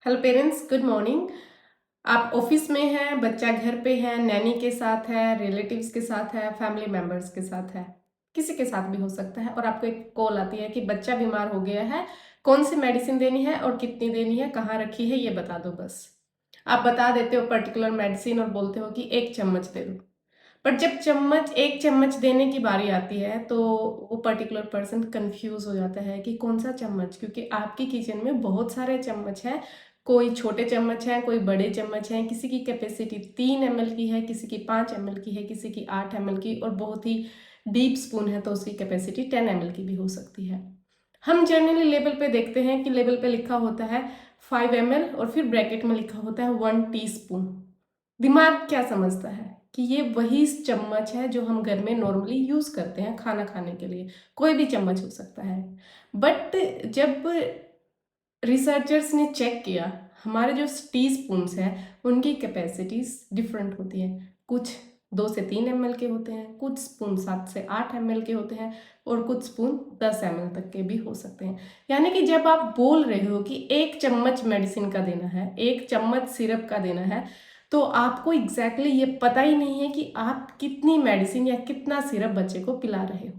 Hello parents, good morning. आप office में हैं, बच्चा घर पे है, नैनी के साथ है, रिलेटिव्स के साथ है, फैमिली मेंबर्स के साथ है, किसी के साथ भी हो सकता है। और आपको एक कॉल आती है कि बच्चा बीमार हो गया है, कौन सी मेडिसिन देनी है और कितनी देनी है, कहाँ रखी है, ये बता दो बस। आप बता देते हो पर्टिकुलर मेडिसिन और बोलते हो कि 1 चम्मच दे दो। पर जब 1 चम्मच देने की बारी आती है तो वो पर्टिकुलर पर्सन कंफ्यूज हो जाता है कि कौन सा चम्मच, क्योंकि आपकी किचन में बहुत सारे चम्मच हैं। कोई छोटे चम्मच हैं, कोई बड़े चम्मच हैं, किसी की कैपेसिटी 3 ml की है, किसी की 5 ml की है, किसी की 8 ml की, और बहुत ही डीप स्पून है तो उसकी कैपेसिटी 10 ml की भी हो सकती है। हम जनरली लेबल पे देखते हैं कि लेबल पे लिखा होता है 5 ml और फिर ब्रैकेट में लिखा होता है 1 टीस्पून। दिमाग क्या समझता है कि ये वही चम्मच है जो हम घर में नॉर्मली यूज करते हैं खाना खाने के लिए। कोई भी चम्मच हो सकता है। बट जब रिसर्चर्स ने चेक किया, हमारे जो टी स्पून्स हैं उनकी कैपेसिटीज डिफरेंट होती हैं। कुछ 2 से 3 ml के होते हैं, कुछ स्पून 7 से 8 ml के होते हैं, और कुछ स्पून 10 ml तक के भी हो सकते हैं। यानी कि जब आप बोल रहे हो कि 1 चम्मच मेडिसिन का देना है, 1 चम्मच सिरप का देना है, तो आपको एग्जैक्टली ये पता ही नहीं है कि आप कितनी मेडिसिन या कितना सिरप बच्चे को पिला रहे हो।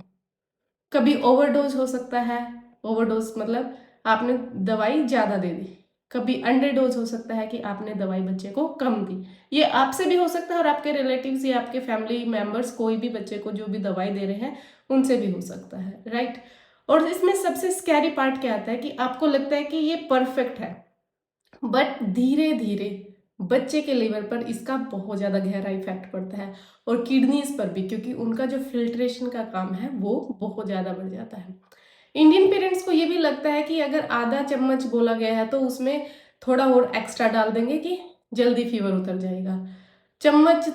कभी ओवरडोज हो सकता है। ओवरडोज मतलब आपने दवाई ज़्यादा दे दी। कभी अंडरडोज हो सकता है कि आपने दवाई बच्चे को कम दी। ये आपसे भी हो सकता है और आपके रिलेटिव्स या आपके फैमिली मेंबर्स कोई भी बच्चे को जो भी दवाई दे रहे हैं उनसे भी हो सकता है, राइट। और इसमें सबसे स्कैरी पार्ट क्या आता है कि आपको लगता है कि ये परफेक्ट है, बट धीरे धीरे बच्चे के लिवर पर इसका बहुत ज़्यादा गहरा इफेक्ट पड़ता है, और किडनीज पर भी, क्योंकि उनका जो फिल्ट्रेशन का काम है वो बहुत ज़्यादा बढ़ जाता है। इंडियन पेरेंट्स को ये भी लगता है कि अगर आधा चम्मच बोला गया है तो उसमें थोड़ा और एक्स्ट्रा डाल देंगे कि जल्दी फीवर उतर जाएगा। चम्मच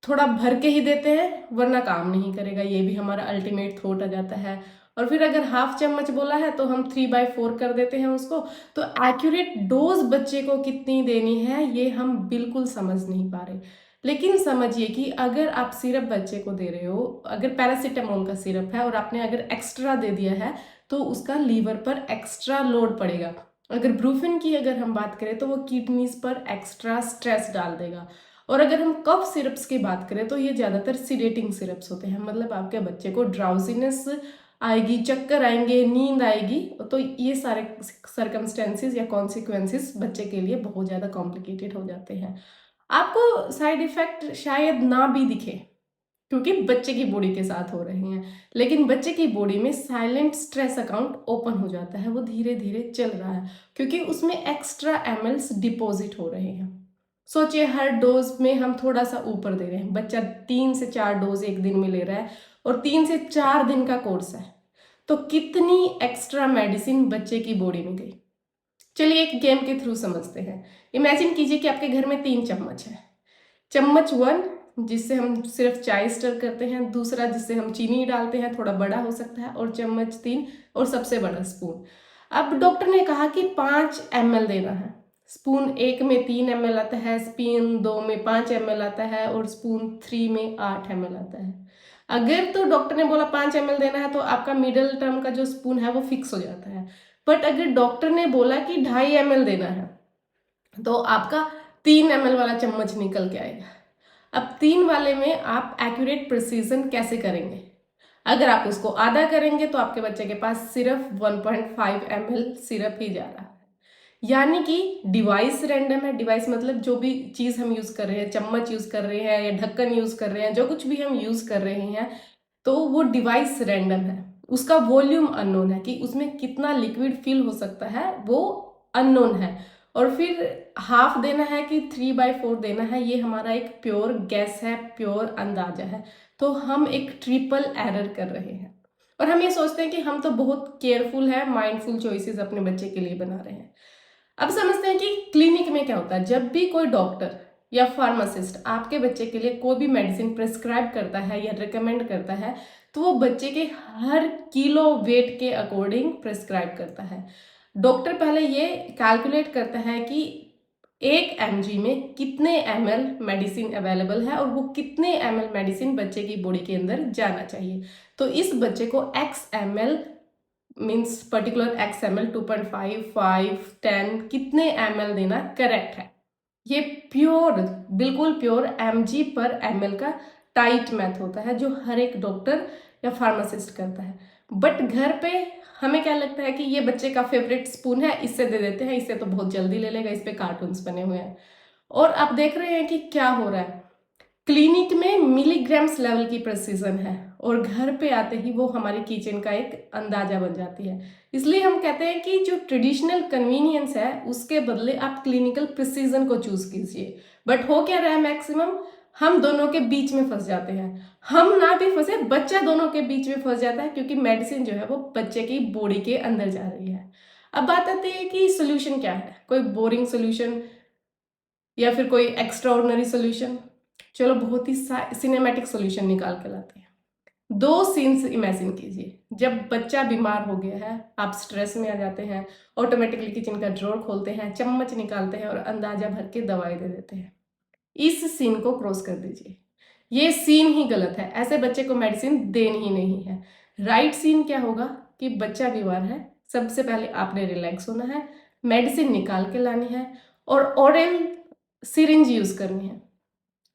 थोड़ा भर के ही देते हैं वरना काम नहीं करेगा, ये भी हमारा अल्टीमेट थॉट आ जाता है। और फिर अगर हाफ चम्मच बोला है तो हम 3/4 कर देते हैं उसको। तो एक्यूरेट डोज बच्चे को कितनी देनी है ये हम बिल्कुल समझ नहीं पा रहे। लेकिन समझिए कि अगर आप सिरप बच्चे को दे रहे हो, अगर पैरासीटामोल का सिरप है और आपने अगर एक्स्ट्रा दे दिया है तो उसका लीवर पर एक्स्ट्रा लोड पड़ेगा। अगर ब्रूफिन की अगर हम बात करें तो वो किडनीज पर एक्स्ट्रा स्ट्रेस डाल देगा। और अगर हम कफ सिरप्स की बात करें तो ये ज़्यादातर सिडेटिंग सिरप्स होते हैं, मतलब आपके बच्चे को ड्राउजीनेस आएगी, चक्कर आएंगे, नींद आएगी। तो ये सारे सर्कमस्टेंसेस या कॉन्सिक्वेंसेस बच्चे के लिए बहुत ज़्यादा कॉम्प्लिकेटेड हो जाते हैं। आपको साइड इफेक्ट शायद ना भी दिखे क्योंकि बच्चे की बॉडी के साथ हो रहे हैं, लेकिन बच्चे की बॉडी में साइलेंट स्ट्रेस अकाउंट ओपन हो जाता है, वो धीरे धीरे चल रहा है क्योंकि उसमें एक्स्ट्रा एमएल्स डिपॉजिट हो रहे हैं। सोचिए हर डोज में हम थोड़ा सा ऊपर दे रहे हैं, बच्चा 3 से 4 डोज एक दिन में ले रहा है और 3 से 4 दिन का कोर्स है, तो कितनी एक्स्ट्रा मेडिसिन बच्चे की बॉडी में गई। चलिए एक गेम के थ्रू समझते हैं। इमेजिन कीजिए कि आपके घर में 3 चम्मच है। चम्मच 1 जिससे हम सिर्फ चाय स्टर करते हैं, दूसरा जिससे हम चीनी डालते हैं, थोड़ा बड़ा हो सकता है, और चम्मच 3 और सबसे बड़ा स्पून। अब डॉक्टर ने कहा कि 5 ml देना है। स्पून 1 में 3 ml आता है, स्पून 2 में 5 ml आता है, और स्पून 3 में 8 ml आता है। अगर तो डॉक्टर ने बोला 5 ml देना है तो आपका मिडल टर्म का जो स्पून है वो फिक्स हो जाता है। बट अगर डॉक्टर ने बोला कि 2.5 ml देना है तो आपका 3 ml वाला चम्मच निकल के आएगा। अब 3 वाले में आप एक्यूरेट प्रिसीजन कैसे करेंगे? अगर आप उसको आधा करेंगे तो आपके बच्चे के पास सिर्फ 1.5 ml सिरप ही जा रहा है। यानी कि डिवाइस रैंडम है। डिवाइस मतलब जो भी चीज़ हम यूज़ कर रहे हैं, चम्मच यूज़ कर रहे हैं या ढक्कन यूज़ कर रहे हैं, जो कुछ भी हम यूज़ कर रहे हैं, तो वो डिवाइस रैंडम है। उसका वॉल्यूम अननोन है कि उसमें कितना लिक्विड फिल हो सकता है, वो अननोन है। और फिर हाफ देना है कि 3/4 देना है, ये हमारा एक प्योर गैस है, प्योर अंदाजा है। तो हम एक ट्रिपल एरर कर रहे हैं और हम ये सोचते हैं कि हम तो बहुत केयरफुल है, माइंडफुल चॉइसेस अपने बच्चे के लिए बना रहे हैं। अब समझते हैं कि क्लिनिक में क्या होता है। जब भी कोई डॉक्टर या फार्मासिस्ट आपके बच्चे के लिए कोई भी मेडिसिन प्रिस्क्राइब करता है या रिकमेंड करता है तो वो बच्चे के हर किलो वेट के अकॉर्डिंग प्रिस्क्राइब करता है। डॉक्टर पहले ये कैलकुलेट करता है कि 1 mg में कितने ml मेडिसिन अवेलेबल है और वो कितने ml मेडिसिन बच्चे की बॉडी के अंदर जाना चाहिए। तो इस बच्चे को x ml means particular X M L 2.5, 5, 10 कितने एम एल देना करेक्ट है। ये प्योर, बिल्कुल प्योर mg पर ml का टाइट मैथ होता है जो हर एक डॉक्टर या फार्मासिस्ट करता है। बट घर पे हमें क्या लगता है कि ये बच्चे का फेवरेट स्पून है, इससे दे देते हैं, इससे तो बहुत जल्दी ले लेगा, इस पे कार्टून्स बने हुए हैं। और आप देख रहे हैं कि क्या हो रहा है, क्लिनिक में मिलीग्राम्स लेवल की प्रेसिजन है और घर पे आते ही वो हमारी किचन का एक अंदाजा बन जाती है। इसलिए हम कहते हैं कि जो ट्रेडिशनल कन्वीनियंस है उसके बदले आप क्लिनिकल प्रिसीजन को चूज कीजिए। बट हो क्या रहा है, मैक्सिमम हम दोनों के बीच में फंस जाते हैं। हम ना भी फंसे, बच्चा दोनों के बीच में फंस जाता है, क्योंकि मेडिसिन जो है वो बच्चे की बॉडी के अंदर जा रही है। अब बात आती है कि सोल्यूशन क्या है, कोई बोरिंग सोल्यूशन या फिर कोई एक्स्ट्रा ऑर्डिनरी सोल्यूशन। चलो बहुत ही सिनेमैटिक सोल्यूशन निकाल के लाते हैं। 2 सीन्स इमेजिन कीजिए। जब बच्चा बीमार हो गया है, आप स्ट्रेस में आ जाते हैं, ऑटोमेटिकली किचन का ड्रॉर खोलते हैं, चम्मच निकालते हैं और अंदाजा भर के दवाई दे देते हैं। इस सीन को क्रॉस कर दीजिए। ये सीन ही गलत है, ऐसे बच्चे को मेडिसिन देनी ही नहीं है। राइट सीन क्या होगा कि बच्चा बीमार है, सबसे पहले आपने रिलैक्स होना है, मेडिसिन निकाल के लानी है और ओरल सिरिंज यूज करनी है।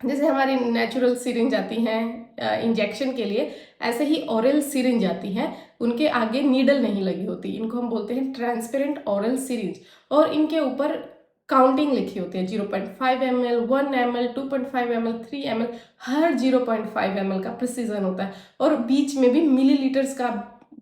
जैसे हमारी नेचुरल सिरिंज आती हैं इंजेक्शन के लिए, ऐसे ही ओरल सिरिंज आती हैं, उनके आगे नीडल नहीं लगी होती, इनको हम बोलते हैं ट्रांसपेरेंट ओरल सिरिंज। और इनके ऊपर काउंटिंग लिखी होती है, 0.5 ml, 1 ml, 2.5 ml, 3 ml, हर 0.5 ml का प्रिसीजन होता है और बीच में भी मिलीलीटर्स का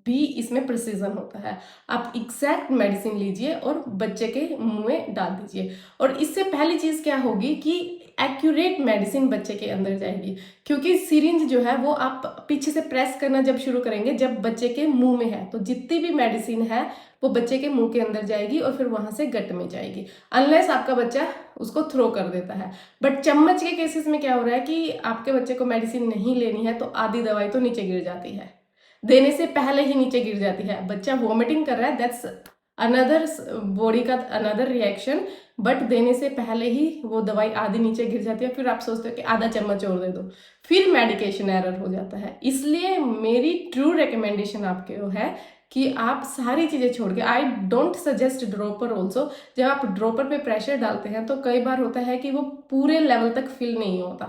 भी इसमें प्रिसीजन होता है। आप एग्जैक्ट मेडिसिन लीजिए और बच्चे के मुंह में डाल दीजिए। और इससे पहली चीज़ क्या होगी कि एक्यूरेट मेडिसिन बच्चे के अंदर जाएगी, क्योंकि सिरिंज जो है वो आप पीछे से प्रेस करना जब शुरू करेंगे जब बच्चे के मुंह में है, तो जितनी भी मेडिसिन है वो बच्चे के मुंह के अंदर जाएगी और फिर वहां से गट में जाएगी, अनलेस आपका बच्चा उसको थ्रो कर देता है। बट चम्मच के केसेस में क्या हो रहा है कि आपके बच्चे को मेडिसिन नहीं लेनी है तो आधी दवाई तो नीचे गिर जाती है, देने से पहले ही नीचे गिर जाती है। बच्चा वॉमिटिंग कर रहा है, दैट्स अनदर बॉडी का अनदर रिएक्शन, बट देने से पहले ही वो दवाई आधी नीचे गिर जाती है। फिर आप सोचते हो कि आधा चम्मच और दे दो, फिर मेडिकेशन एरर हो जाता है। इसलिए मेरी ट्रू रिकमेंडेशन आपके वो है कि आप सारी चीज़ें छोड़ के, I don't suggest dropper also. जब आप ड्रॉपर पे प्रेशर डालते हैं तो कई बार होता है कि वो पूरे लेवल तक फिल नहीं होता,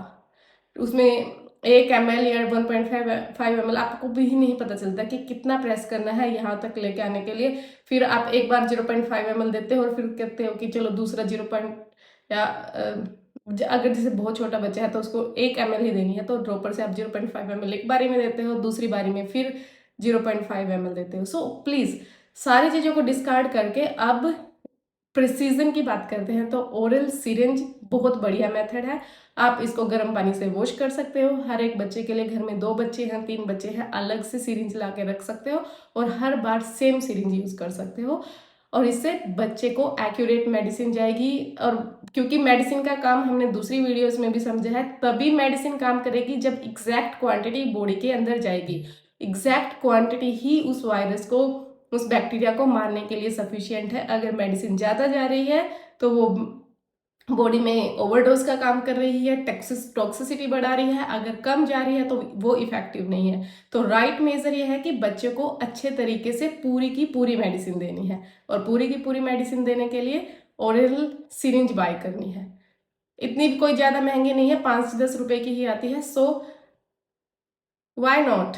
उसमें 1 ml या 1.5 ml आपको भी नहीं पता चलता कि कितना प्रेस करना है यहाँ तक लेके आने के लिए। फिर आप एक बार 0.5 ml देते हो और फिर कहते हो कि चलो दूसरा 0. या अगर जैसे बहुत छोटा बच्चा है तो उसको 1 ml ही देनी है, तो ड्रॉपर से आप 0.5 ml एक बारी में देते हो, दूसरी बारी में फिर 0.5 ml देते हो। सो प्लीज़ सारी चीज़ों को डिस्कार्ड करके अब प्रिसीजन की बात करते हैं तो ओरल सिरिंज बहुत बढ़िया मेथड है। आप इसको गर्म पानी से वॉश कर सकते हो, हर एक बच्चे के लिए, घर में 2 बच्चे हैं, 3 बच्चे हैं, अलग से सिरिंज ला के रख सकते हो और हर बार सेम सिरिंज यूज कर सकते हो और इससे बच्चे को एक्यूरेट मेडिसिन जाएगी। और क्योंकि मेडिसिन का काम हमने दूसरी वीडियोस में भी समझा है, तभी मेडिसिन काम करेगी जब एग्जैक्ट क्वांटिटी बॉडी के अंदर जाएगी। एग्जैक्ट क्वांटिटी ही उस वायरस को, उस बैक्टीरिया को मारने के लिए सफिशिएंट है। अगर मेडिसिन ज़्यादा जा रही है तो वो बॉडी में ओवरडोज का काम कर रही है, टॉक्सिसिटी बढ़ा रही है। अगर कम जा रही है तो वो इफेक्टिव नहीं है। तो राइट मेजर ये है कि बच्चे को अच्छे तरीके से पूरी की पूरी मेडिसिन देनी है और पूरी की पूरी मेडिसिन देने के लिए ओरल सिरिंज बाय करनी है। इतनी भी कोई ज़्यादा महंगी नहीं है, 5 से 10 रुपए की ही आती है। सो वाई नॉट,